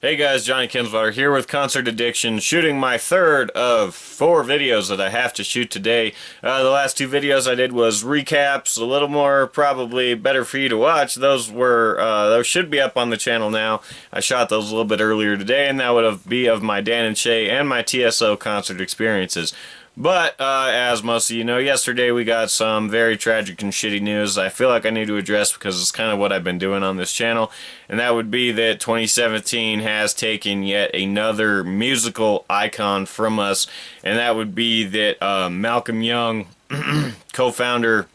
Hey guys, Johnny Kinswater here with Concert Addiction, shooting my third of 4 videos that I have to shoot today. The last 2 videos I did was recaps, a little more probably better for you to watch. Those should be up on the channel now. I shot those a little bit earlier today, and that would be of my Dan and Shay and my TSO concert experiences. But, as most of you know, yesterday we got some very tragic and shitty news I feel like I need to address because it's kind of what I've been doing on this channel. And that would be that 2017 has taken yet another musical icon from us. And that would be that Malcolm Young, co-founder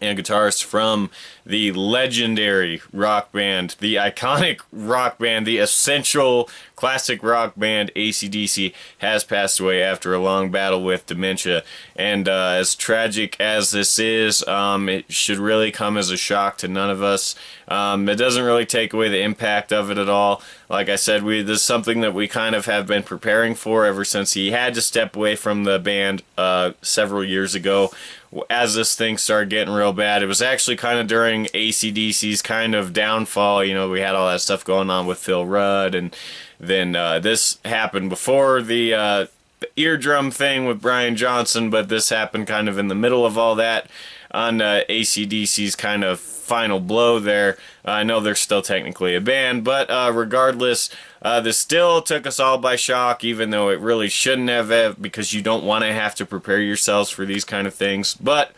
and guitarist from the legendary rock band, the iconic rock band, the essential classic rock band ACDC, has passed away after a long battle with dementia. And as tragic as this is, it should really come as a shock to none of us. It doesn't really take away the impact of it at all. Like I said, this is something that we kind of have been preparing for ever since he had to step away from the band several years ago. As this thing started getting real bad, it was actually kind of during ACDC's kind of downfall. You know, we had all that stuff going on with Phil Rudd, and then this happened before the eardrum thing with Brian Johnson, but this happened kind of in the middle of all that on ACDC's kind of final blow there. I know they're still technically a band, but regardless, this still took us all by shock, even though it really shouldn't have, because you don't want to have to prepare yourselves for these kind of things. But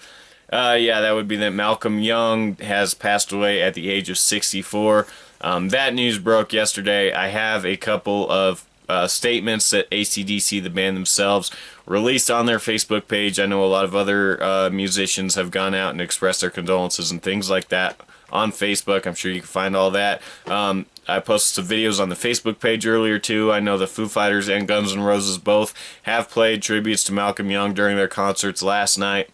yeah, that would be that Malcolm Young has passed away at the age of 64. That news broke yesterday. I have a couple of statements that ACDC, the band themselves, released on their Facebook page. I know a lot of other musicians have gone out and expressed their condolences and things like that on Facebook. I'm sure you can find all that. I posted some videos on the Facebook page earlier too. I know the Foo Fighters and Guns N' Roses both have played tributes to Malcolm Young during their concerts last night.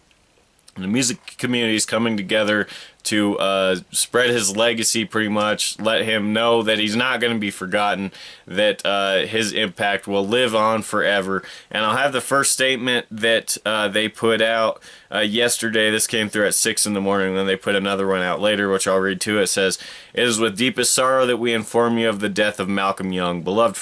The music community is coming together to spread his legacy, pretty much let him know that he's not going to be forgotten, that his impact will live on forever. And I'll have the first statement that they put out yesterday. This came through at 6 in the morning, and then they put another one out later, which I'll read too. It says, "It is with deepest sorrow that we inform you of the death of Malcolm Young, beloved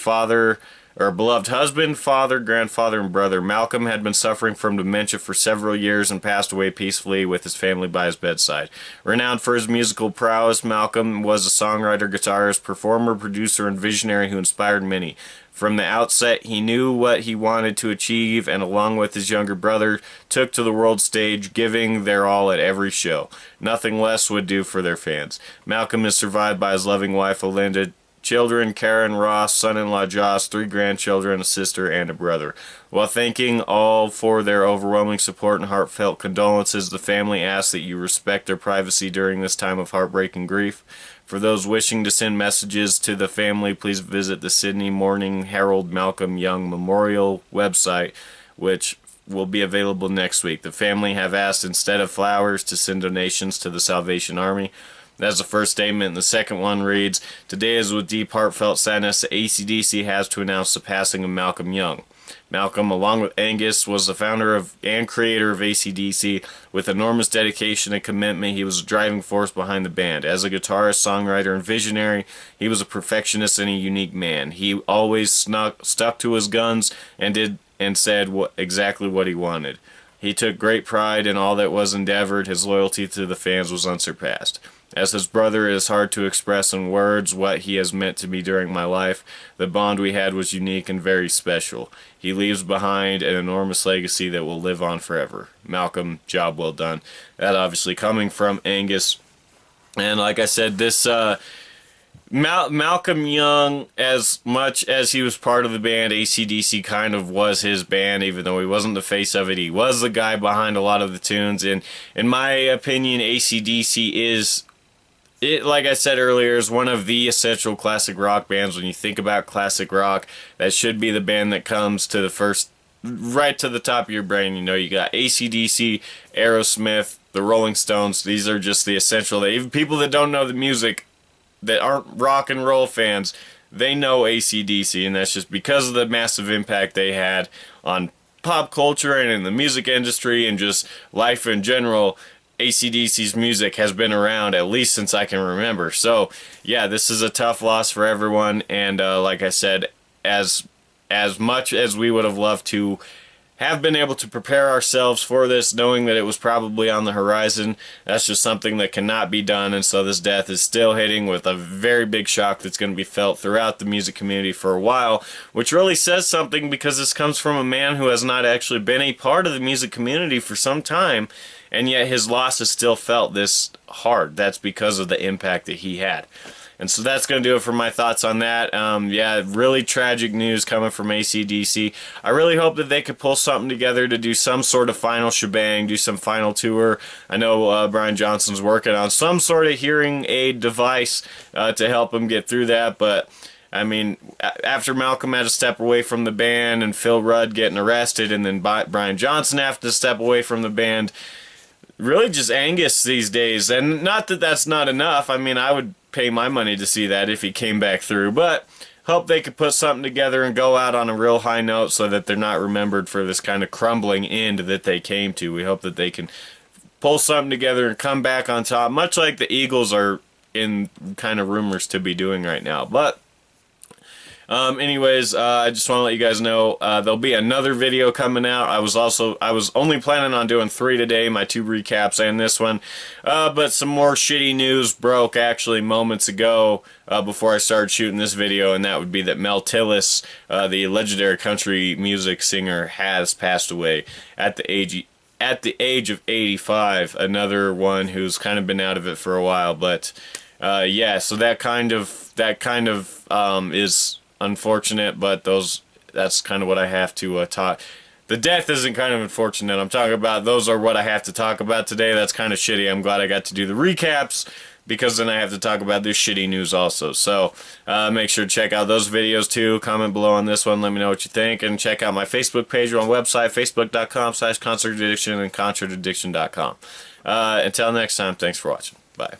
husband, father, grandfather, and brother. Malcolm had been suffering from dementia for several years and passed away peacefully with his family by his bedside. Renowned for his musical prowess, Malcolm was a songwriter, guitarist, performer, producer, and visionary who inspired many. From the outset, he knew what he wanted to achieve, and along with his younger brother, took to the world stage, giving their all at every show. Nothing less would do for their fans. Malcolm is survived by his loving wife, Olinda, children, Karen, Ross, son-in-law Josh, 3 grandchildren, a sister, and a brother. While thanking all for their overwhelming support and heartfelt condolences, the family asks that you respect their privacy during this time of heartbreak and grief. For those wishing to send messages to the family, please visit the Sydney Morning Herald Malcolm Young Memorial website, which will be available next week. The family have asked, instead of flowers, to send donations to the Salvation Army." That's the first statement. And the second one reads, "Today is with deep heartfelt sadness that ACDC has to announce the passing of Malcolm Young. Malcolm, along with Angus, was the founder and creator of ACDC. With enormous dedication and commitment, he was a driving force behind the band. As a guitarist, songwriter, and visionary, he was a perfectionist and a unique man. He always stuck to his guns and said exactly what he wanted. He took great pride in all that was endeavored. His loyalty to the fans was unsurpassed. As his brother, it is hard to express in words what he has meant to me during my life. The bond we had was unique and very special. He leaves behind an enormous legacy that will live on forever. Malcolm, job well done." That obviously coming from Angus. And like I said, this Malcolm Young, as much as he was part of the band, ACDC kind of was his band, even though he wasn't the face of it. He was the guy behind a lot of the tunes. And in my opinion, ACDC is, like I said earlier, is one of the essential classic rock bands. When you think about classic rock, that should be the band that comes to the first, right to the top of your brain. You know, you got ACDC, Aerosmith, the Rolling Stones. These are just the essential. Even people that don't know the music, that aren't rock and roll fans, they know ACDC, and that's just because of the massive impact they had on pop culture and in the music industry and just life in general. ACDC's music has been around at least since I can remember. So yeah, this is a tough loss for everyone, and like I said, as much as we would have loved to have been able to prepare ourselves for this, knowing that it was probably on the horizon, that's just something that cannot be done, and so this death is still hitting with a very big shock that's going to be felt throughout the music community for a while, which really says something because this comes from a man who has not actually been a part of the music community for some time, and yet his loss is still felt this hard. That's because of the impact that he had. And so that's going to do it for my thoughts on that. Yeah, really tragic news coming from ACDC. I really hope that they could pull something together to do some sort of final shebang, do some final tour. I know Brian Johnson's working on some sort of hearing aid device to help him get through that, but I mean, after Malcolm had to step away from the band and Phil Rudd getting arrested and then Brian Johnson having to step away from the band, really just Angus these days. And not that that's not enough. I mean, I would pay my money to see that if he came back through, but hope they could put something together and go out on a real high note so that they're not remembered for this kind of crumbling end that they came to. We hope that they can pull something together and come back on top, much like the Eagles are in kind of rumors to be doing right now. But anyways, I just want to let you guys know there'll be another video coming out. I was only planning on doing 3 today, my 2 recaps and this one, but some more shitty news broke actually moments ago before I started shooting this video, and that would be that Mel Tillis, the legendary country music singer, has passed away at the age of 85. Another one who's kind of been out of it for a while, but yeah, so that kind of is unfortunate, but that's kind of what I have to talk. The death isn't kind of unfortunate. I'm talking about those are what I have to talk about today. That's kind of shitty. I'm glad I got to do the recaps because then I have to talk about this shitty news also. So make sure to check out those videos too. Comment below on this one. Let me know what you think, and check out my Facebook page or on website, facebook.com/concertaddiction and concertaddiction.com. Until next time, thanks for watching. Bye.